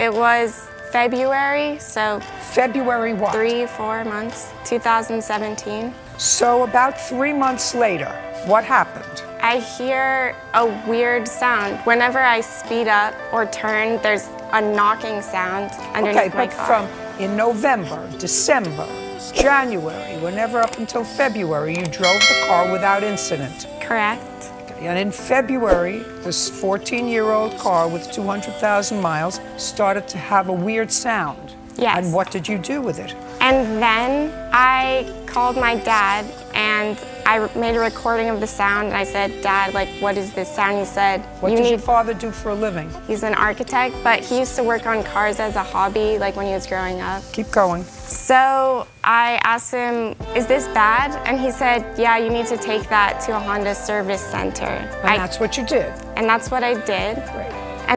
It was February, so February what? 3-4 months, 2017. So about 3 months later, what happened? I hear a weird sound. Whenever I speed up or turn, there's a knocking sound underneath my car. From in November, December, January, whenever up until February, you drove the car without incident. Correct. And in February, this 14-year-old car with 200,000 miles started to have a weird sound. Yes. And what did you do with it? And then I called my dad and I made a recording of the sound and I said, Dad, like, what is this sound? He said, What does your father do for a living? He's an architect, but he used to work on cars as a hobby, like when he was growing up. Keep going. So I asked him, is this bad? And he said, yeah, you need to take that to a Honda service center. And that's what you did. And that's what I did. Great.